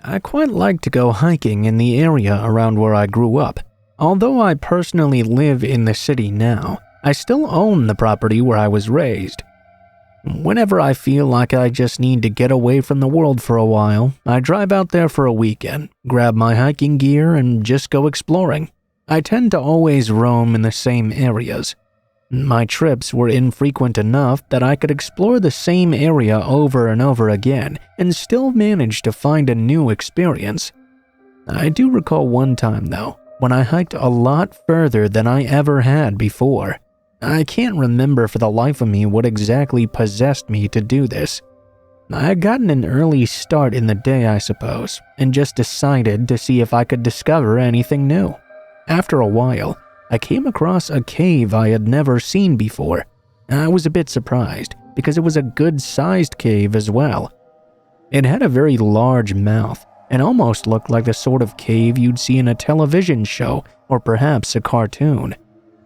I quite like to go hiking in the area around where I grew up. Although I personally live in the city now, I still own the property where I was raised. Whenever I feel like I just need to get away from the world for a while, I drive out there for a weekend, grab my hiking gear, and just go exploring. I tend to always roam in the same areas. My trips were infrequent enough that I could explore the same area over and over again and still manage to find a new experience. I do recall one time, though, when I hiked a lot further than I ever had before. I can't remember for the life of me what exactly possessed me to do this. I had gotten an early start in the day, I suppose, and just decided to see if I could discover anything new. After a while, I came across a cave I had never seen before. I was a bit surprised because it was a good-sized cave as well. It had a very large mouth and almost looked like the sort of cave you'd see in a television show or perhaps a cartoon.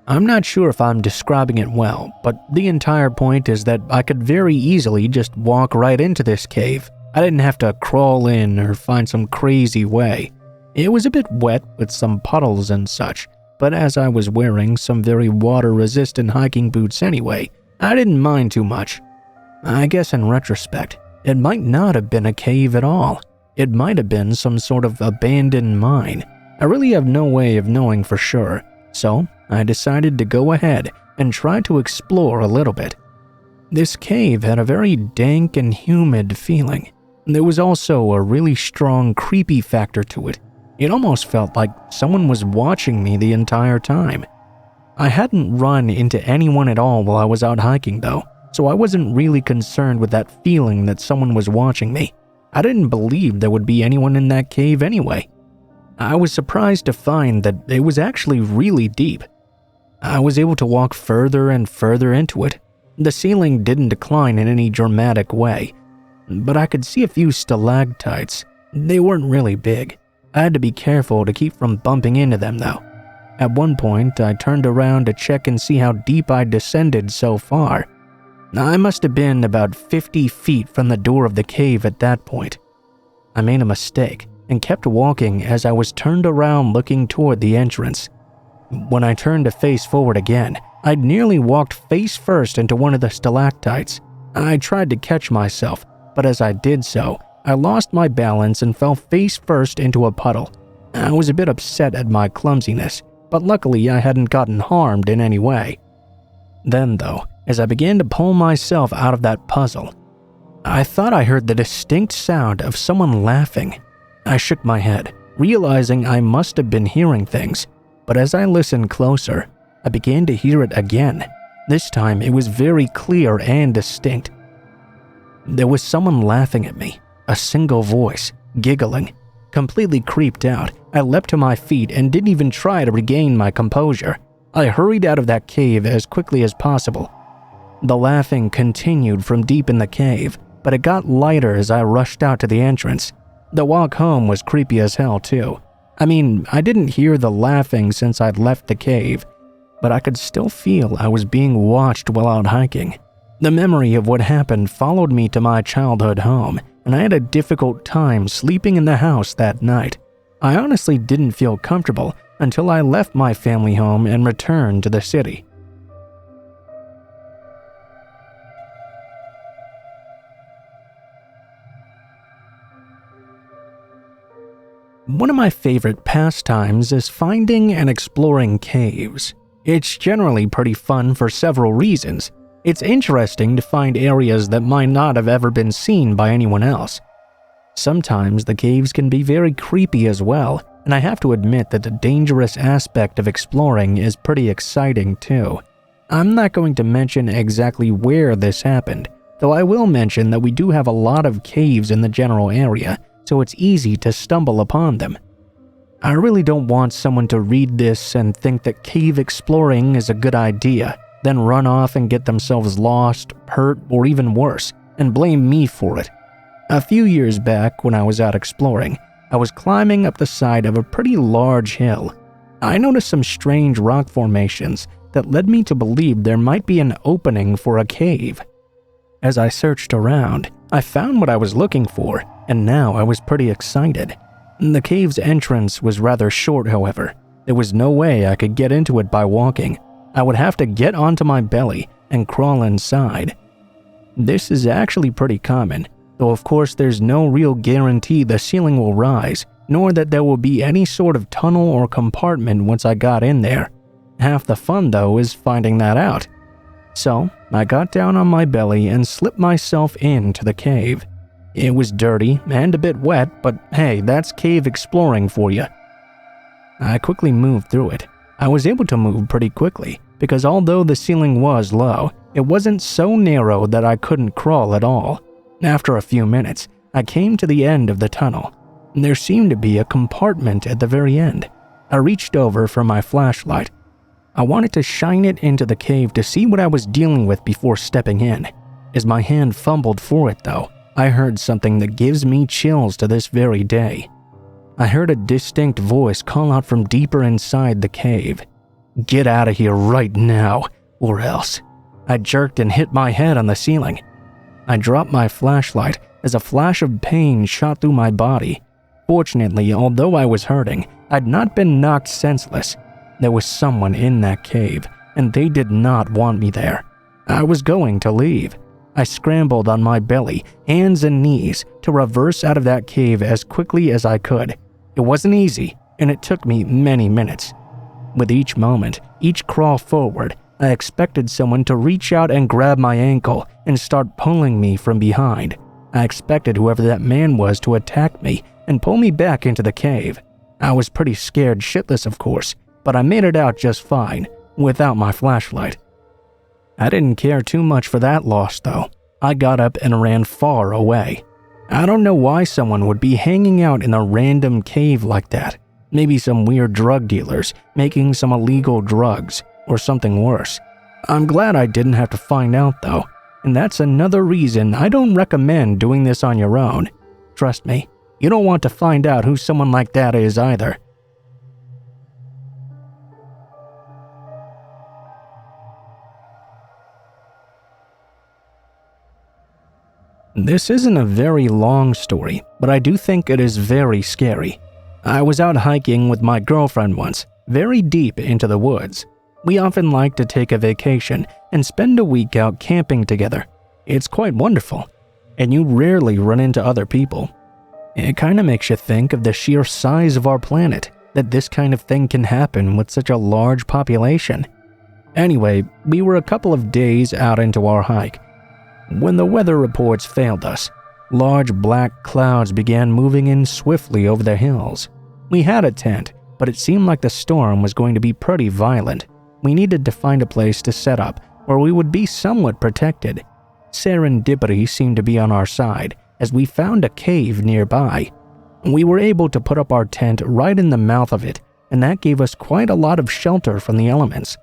I'm not sure if I'm describing it well, but the entire point is that I could very easily just walk right into this cave. I didn't have to crawl in or find some crazy way. It was a bit wet with some puddles and such, but as I was wearing some very water-resistant hiking boots anyway, I didn't mind too much. I guess in retrospect, it might not have been a cave at all. It might have been some sort of abandoned mine. I really have no way of knowing for sure, so I decided to go ahead and try to explore a little bit. This cave had a very dank and humid feeling. There was also a really strong creepy factor to it. It almost felt like someone was watching me the entire time. I hadn't run into anyone at all while I was out hiking though, so I wasn't really concerned with that feeling that someone was watching me. I didn't believe there would be anyone in that cave anyway. I was surprised to find that it was actually really deep. I was able to walk further and further into it. The ceiling didn't decline in any dramatic way, but I could see a few stalactites. They weren't really big. I had to be careful to keep from bumping into them though. At one point, I turned around to check and see how deep I'd descended so far. I must have been about 50 feet from the door of the cave at that point. I made a mistake and kept walking as I was turned around looking toward the entrance. When I turned to face forward again, I'd nearly walked face first into one of the stalactites. I tried to catch myself, but as I did so, I lost my balance and fell face first into a puddle. I was a bit upset at my clumsiness, but luckily I hadn't gotten harmed in any way. Then though, as I began to pull myself out of that puzzle, I thought I heard the distinct sound of someone laughing. I shook my head, realizing I must have been hearing things, but as I listened closer, I began to hear it again. This time it was very clear and distinct. There was someone laughing at me. A single voice, giggling. Completely creeped out, I leapt to my feet and didn't even try to regain my composure. I hurried out of that cave as quickly as possible. The laughing continued from deep in the cave, but it got lighter as I rushed out to the entrance. The walk home was creepy as hell too. I mean, I didn't hear the laughing since I'd left the cave, but I could still feel I was being watched while out hiking. The memory of what happened followed me to my childhood home, and I had a difficult time sleeping in the house that night. I honestly didn't feel comfortable until I left my family home and returned to the city. One of my favorite pastimes is finding and exploring caves. It's generally pretty fun for several reasons. It's interesting to find areas that might not have ever been seen by anyone else. Sometimes the caves can be very creepy as well, and I have to admit that the dangerous aspect of exploring is pretty exciting too. I'm not going to mention exactly where this happened, though I will mention that we do have a lot of caves in the general area, so it's easy to stumble upon them. I really don't want someone to read this and think that cave exploring is a good idea, then run off and get themselves lost, hurt, or even worse, and blame me for it. A few years back, when I was out exploring, I was climbing up the side of a pretty large hill. I noticed some strange rock formations that led me to believe there might be an opening for a cave. As I searched around, I found what I was looking for, and now I was pretty excited. The cave's entrance was rather short, however. There was no way I could get into it by walking. I would have to get onto my belly and crawl inside. This is actually pretty common, though of course there's no real guarantee the ceiling will rise, nor that there will be any sort of tunnel or compartment once I got in there. Half the fun, though, is finding that out. So, I got down on my belly and slipped myself into the cave. It was dirty and a bit wet, but hey, that's cave exploring for you. I quickly moved through it. I was able to move pretty quickly, because although the ceiling was low, it wasn't so narrow that I couldn't crawl at all. After a few minutes, I came to the end of the tunnel. There seemed to be a compartment at the very end. I reached over for my flashlight. I wanted to shine it into the cave to see what I was dealing with before stepping in. As my hand fumbled for it, though, I heard something that gives me chills to this very day. I heard a distinct voice call out from deeper inside the cave. "Get out of here right now, or else." I jerked and hit my head on the ceiling. I dropped my flashlight as a flash of pain shot through my body. Fortunately, although I was hurting, I'd not been knocked senseless. There was someone in that cave, and they did not want me there. I was going to leave. I scrambled on my belly, hands and knees, to reverse out of that cave as quickly as I could. It wasn't easy, and it took me many minutes. With each moment, each crawl forward, I expected someone to reach out and grab my ankle and start pulling me from behind. I expected whoever that man was to attack me and pull me back into the cave. I was pretty scared shitless, of course, but I made it out just fine, without my flashlight. I didn't care too much for that loss, though. I got up and ran far away. I don't know why someone would be hanging out in a random cave like that. Maybe some weird drug dealers making some illegal drugs, or something worse. I'm glad I didn't have to find out, though, and that's another reason I don't recommend doing this on your own. Trust me, you don't want to find out who someone like that is either. This isn't a very long story, but I do think it is very scary. I was out hiking with my girlfriend once, very deep into the woods. We often like to take a vacation and spend a week out camping together. It's quite wonderful, and you rarely run into other people. It kind of makes you think of the sheer size of our planet, that this kind of thing can happen with such a large population. Anyway, we were a couple of days out into our hike when the weather reports failed us. Large black clouds began moving in swiftly over the hills. We had a tent, but it seemed like the storm was going to be pretty violent. We needed to find a place to set up where we would be somewhat protected. Serendipity seemed to be on our side, as we found a cave nearby. We were able to put up our tent right in the mouth of it, and that gave us quite a lot of shelter from the elements.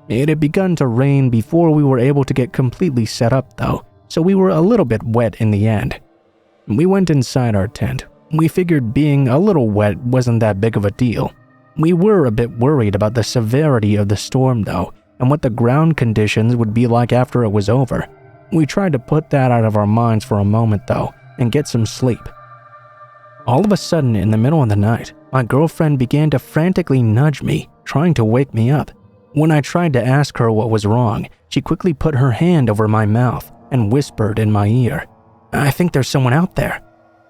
It had begun to rain before we were able to get completely set up, though, so we were a little bit wet in the end. We went inside our tent. We figured being a little wet wasn't that big of a deal. We were a bit worried about the severity of the storm, though, and what the ground conditions would be like after it was over. We tried to put that out of our minds for a moment, though, and get some sleep. All of a sudden, in the middle of the night, my girlfriend began to frantically nudge me, trying to wake me up. When I tried to ask her what was wrong, she quickly put her hand over my mouth and whispered in my ear, "I think there's someone out there."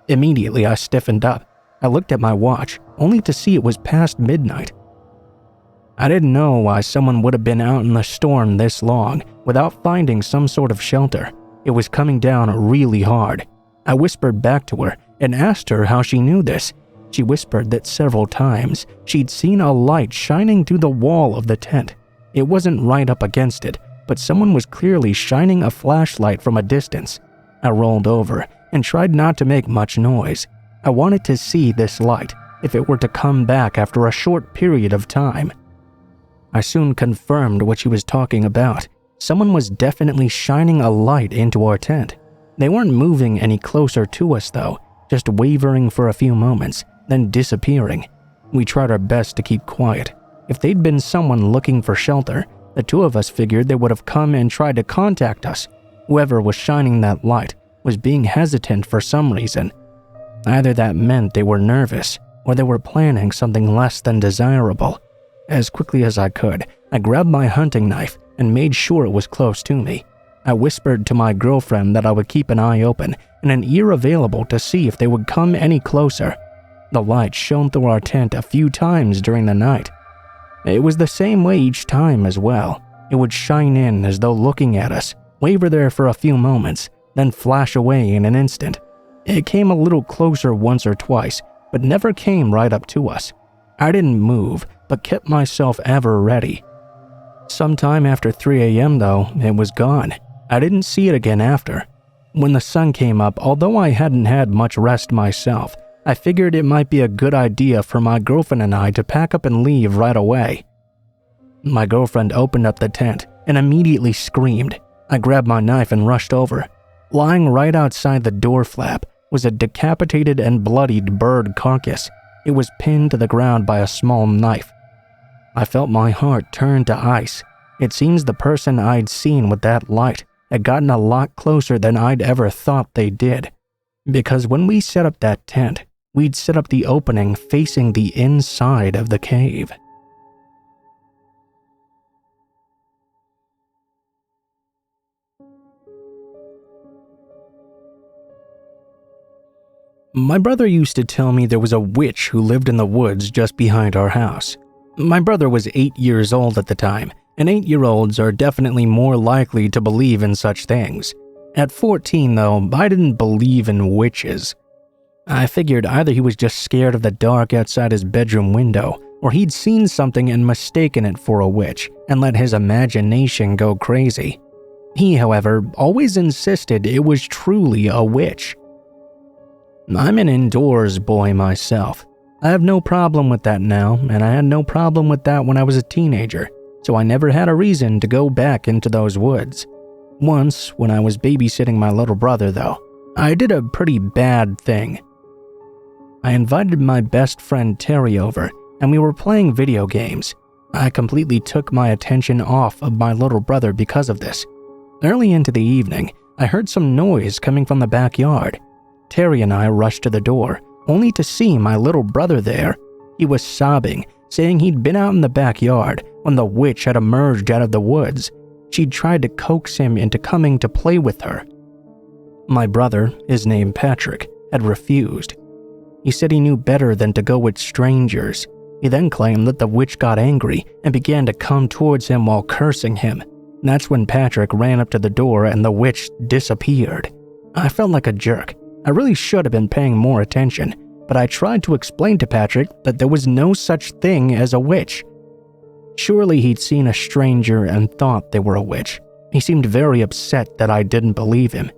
Immediately, I stiffened up. I looked at my watch, only to see it was past midnight. I didn't know why someone would have been out in the storm this long without finding some sort of shelter. It was coming down really hard. I whispered back to her and asked her how she knew this. She whispered that several times she'd seen a light shining through the wall of the tent. It wasn't right up against it, but someone was clearly shining a flashlight from a distance. I rolled over and tried not to make much noise. I wanted to see this light if it were to come back after a short period of time. I soon confirmed what she was talking about. Someone was definitely shining a light into our tent. They weren't moving any closer to us, though, just wavering for a few moments, then disappearing. We tried our best to keep quiet. If they'd been someone looking for shelter, the two of us figured they would have come and tried to contact us. Whoever was shining that light was being hesitant for some reason. Either that meant they were nervous, or they were planning something less than desirable. As quickly as I could, I grabbed my hunting knife and made sure it was close to me. I whispered to my girlfriend that I would keep an eye open and an ear available to see if they would come any closer. The light shone through our tent a few times during the night. It was the same way each time as well. It would shine in as though looking at us, waver there for a few moments, then flash away in an instant. It came a little closer once or twice, but never came right up to us. I didn't move, but kept myself ever ready. Sometime after 3 a.m. though, it was gone. I didn't see it again after. When the sun came up, although I hadn't had much rest myself, I figured it might be a good idea for my girlfriend and I to pack up and leave right away. My girlfriend opened up the tent and immediately screamed. I grabbed my knife and rushed over. Lying right outside the door flap was a decapitated and bloodied bird carcass. It was pinned to the ground by a small knife. I felt my heart turn to ice. It seems the person I'd seen with that light had gotten a lot closer than I'd ever thought they did. Because when we set up that tent, we'd set up the opening facing the inside of the cave. My brother used to tell me there was a witch who lived in the woods just behind our house. My brother was 8 years old at the time, and 8-year-olds are definitely more likely to believe in such things. At 14, though, I didn't believe in witches. I figured either he was just scared of the dark outside his bedroom window, or he'd seen something and mistaken it for a witch and let his imagination go crazy. He, however, always insisted it was truly a witch. I'm an indoors boy myself. I have no problem with that now, and I had no problem with that when I was a teenager, so I never had a reason to go back into those woods. Once, when I was babysitting my little brother though, I did a pretty bad thing. I invited my best friend Terry over, and we were playing video games. I completely took my attention off of my little brother because of this. Early into the evening, I heard some noise coming from the backyard. Terry and I rushed to the door, only to see my little brother there. He was sobbing, saying he'd been out in the backyard when the witch had emerged out of the woods. She'd tried to coax him into coming to play with her. My brother, his name Patrick, had refused. He said he knew better than to go with strangers. He then claimed that the witch got angry and began to come towards him while cursing him. That's when Patrick ran up to the door and the witch disappeared. I felt like a jerk. I really should have been paying more attention, but I tried to explain to Patrick that there was no such thing as a witch. Surely he'd seen a stranger and thought they were a witch. He seemed very upset that I didn't believe him.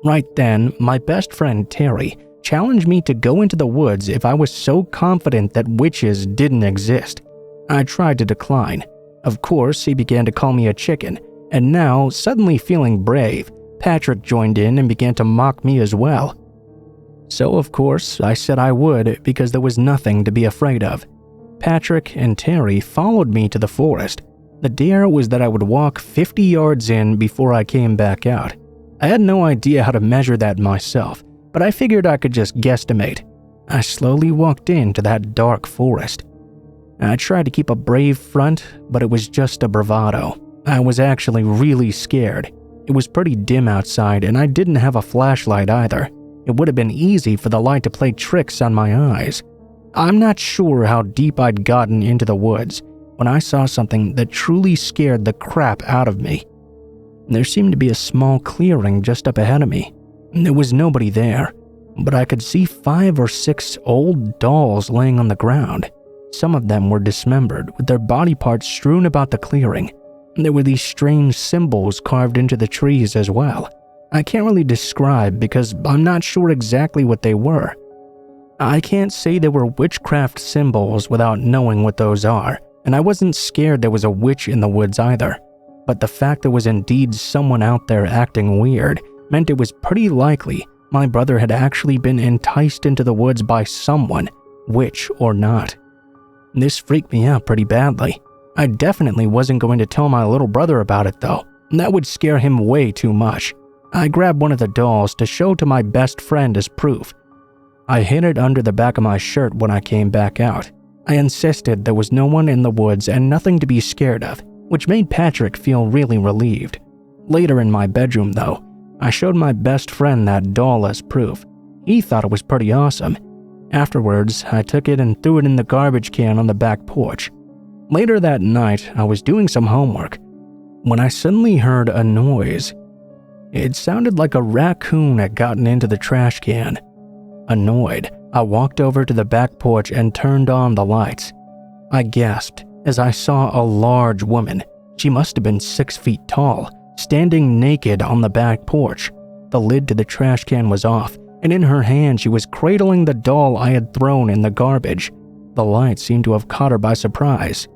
Right then, my best friend Terry challenged me to go into the woods if I was so confident that witches didn't exist. I tried to decline. Of course, he began to call me a chicken, and now, suddenly feeling brave, Patrick joined in and began to mock me as well. So, of course, I said I would because there was nothing to be afraid of. Patrick and Terry followed me to the forest. The dare was that I would walk 50 yards in before I came back out. I had no idea how to measure that myself, but I figured I could just guesstimate. I slowly walked into that dark forest. I tried to keep a brave front, but it was just a bravado. I was actually really scared. It was pretty dim outside, and I didn't have a flashlight either. It would have been easy for the light to play tricks on my eyes. I'm not sure how deep I'd gotten into the woods when I saw something that truly scared the crap out of me. There seemed to be a small clearing just up ahead of me. There was nobody there, but I could see 5 or 6 old dolls laying on the ground. Some of them were dismembered, with their body parts strewn about the clearing. There were these strange symbols carved into the trees as well. I can't really describe because I'm not sure exactly what they were. I can't say they were witchcraft symbols without knowing what those are, and I wasn't scared there was a witch in the woods either. But the fact there was indeed someone out there acting weird meant it was pretty likely my brother had actually been enticed into the woods by someone, witch or not. This freaked me out pretty badly. I definitely wasn't going to tell my little brother about it though. That would scare him way too much. I grabbed one of the dolls to show to my best friend as proof. I hid it under the back of my shirt when I came back out. I insisted there was no one in the woods and nothing to be scared of, which made Patrick feel really relieved. Later in my bedroom, though, I showed my best friend that doll as proof. He thought it was pretty awesome. Afterwards, I took it and threw it in the garbage can on the back porch. Later that night, I was doing some homework when I suddenly heard a noise. It sounded like a raccoon had gotten into the trash can. Annoyed, I walked over to the back porch and turned on the lights. I gasped as I saw a large woman. She must have been 6 feet tall, standing naked on the back porch. The lid to the trash can was off, and in her hand she was cradling the doll I had thrown in the garbage. The light seemed to have caught her by surprise.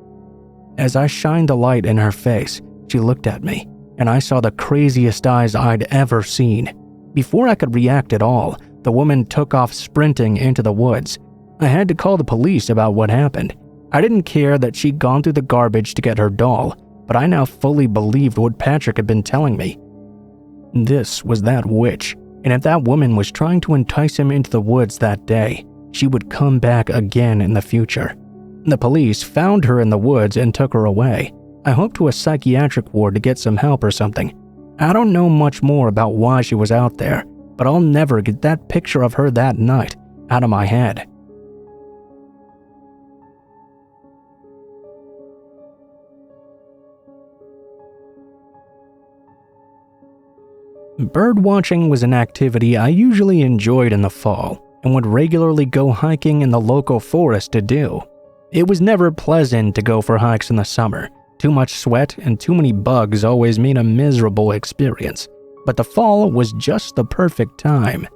As I shined the light in her face, she looked at me, and I saw the craziest eyes I'd ever seen. Before I could react at all, the woman took off sprinting into the woods. I had to call the police about what happened. I didn't care that she'd gone through the garbage to get her doll, but I now fully believed what Patrick had been telling me. This was that witch, and if that woman was trying to entice him into the woods that day, she would come back again in the future. The police found her in the woods and took her away. I hope to a psychiatric ward to get some help or something. I don't know much more about why she was out there, but I'll never get that picture of her that night out of my head. Birdwatching was an activity I usually enjoyed in the fall and would regularly go hiking in the local forest to do. It was never pleasant to go for hikes in the summer. Too much sweat and too many bugs always made a miserable experience, but the fall was just the perfect time.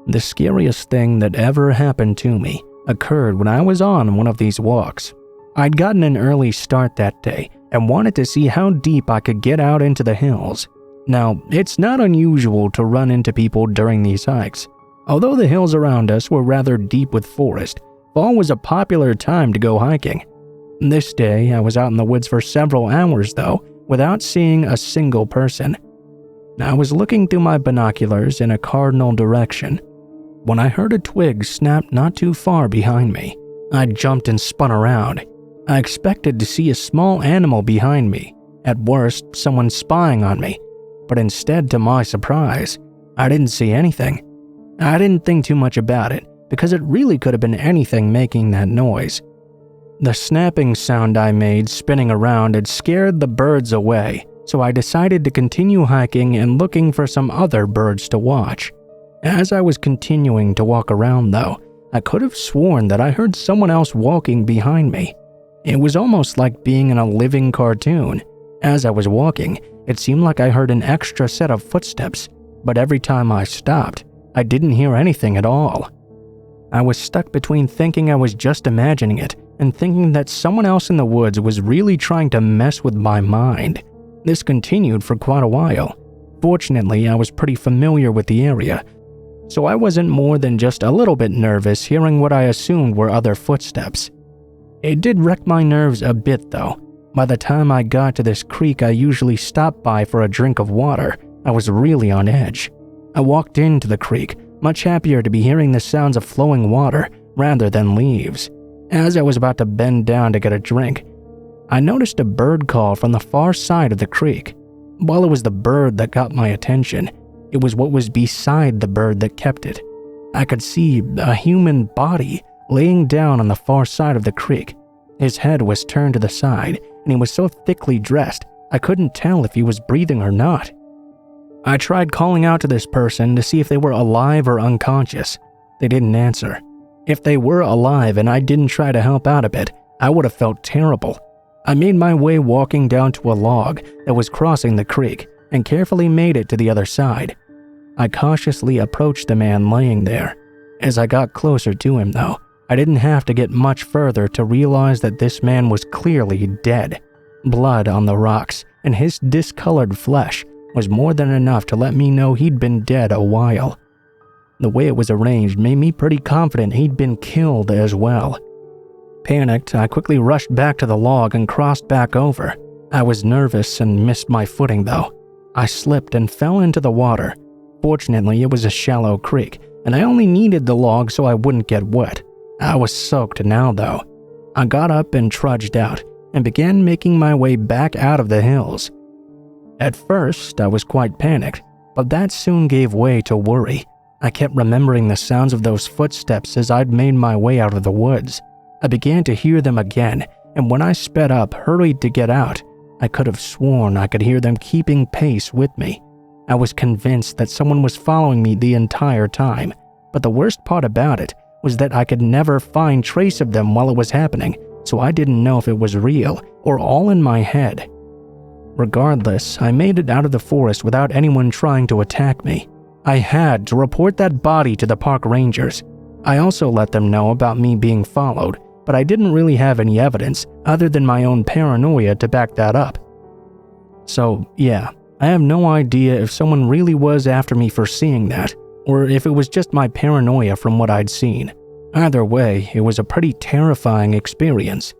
The scariest thing that ever happened to me occurred when I was on one of these walks. I'd gotten an early start that day and wanted to see how deep I could get out into the hills. Now, it's not unusual to run into people during these hikes. Although the hills around us were rather deep with forest, fall was a popular time to go hiking. This day, I was out in the woods for several hours though, without seeing a single person. I was looking through my binoculars in a cardinal direction when I heard a twig snap not too far behind me. I jumped and spun around. I expected to see a small animal behind me, at worst, someone spying on me. But instead, to my surprise, I didn't see anything. I didn't think too much about it, because it really could have been anything making that noise. The snapping sound I made spinning around had scared the birds away, so I decided to continue hiking and looking for some other birds to watch. As I was continuing to walk around though, I could have sworn that I heard someone else walking behind me. It was almost like being in a living cartoon. As I was walking, it seemed like I heard an extra set of footsteps, but every time I stopped, I didn't hear anything at all. I was stuck between thinking I was just imagining it and thinking that someone else in the woods was really trying to mess with my mind. This continued for quite a while. Fortunately, I was pretty familiar with the area, so I wasn't more than just a little bit nervous hearing what I assumed were other footsteps. It did wreck my nerves a bit though. By the time I got to this creek I usually stopped by for a drink of water, I was really on edge. I walked into the creek, much happier to be hearing the sounds of flowing water rather than leaves. As I was about to bend down to get a drink, I noticed a bird call from the far side of the creek. While it was the bird that got my attention, it was what was beside the bird that kept it. I could see a human body laying down on the far side of the creek. His head was turned to the side, and he was so thickly dressed, I couldn't tell if he was breathing or not. I tried calling out to this person to see if they were alive or unconscious. They didn't answer. If they were alive and I didn't try to help out a bit, I would have felt terrible. I made my way walking down to a log that was crossing the creek and carefully made it to the other side. I cautiously approached the man laying there. As I got closer to him though, I didn't have to get much further to realize that this man was clearly dead. Blood on the rocks and his discolored flesh was more than enough to let me know he'd been dead a while. The way it was arranged made me pretty confident he'd been killed as well. Panicked, I quickly rushed back to the log and crossed back over. I was nervous and missed my footing though. I slipped and fell into the water. Fortunately, it was a shallow creek, and I only needed the log so I wouldn't get wet. I was soaked now, though. I got up and trudged out, and began making my way back out of the hills. At first, I was quite panicked, but that soon gave way to worry. I kept remembering the sounds of those footsteps as I'd made my way out of the woods. I began to hear them again, and when I sped up, hurried to get out, I could have sworn I could hear them keeping pace with me. I was convinced that someone was following me the entire time, but the worst part about it was that I could never find trace of them while it was happening, so I didn't know if it was real or all in my head. Regardless, I made it out of the forest without anyone trying to attack me. I had to report that body to the park rangers. I also let them know about me being followed, but I didn't really have any evidence other than my own paranoia to back that up. So, yeah, I have no idea if someone really was after me for seeing that, or if it was just my paranoia from what I'd seen. Either way, it was a pretty terrifying experience.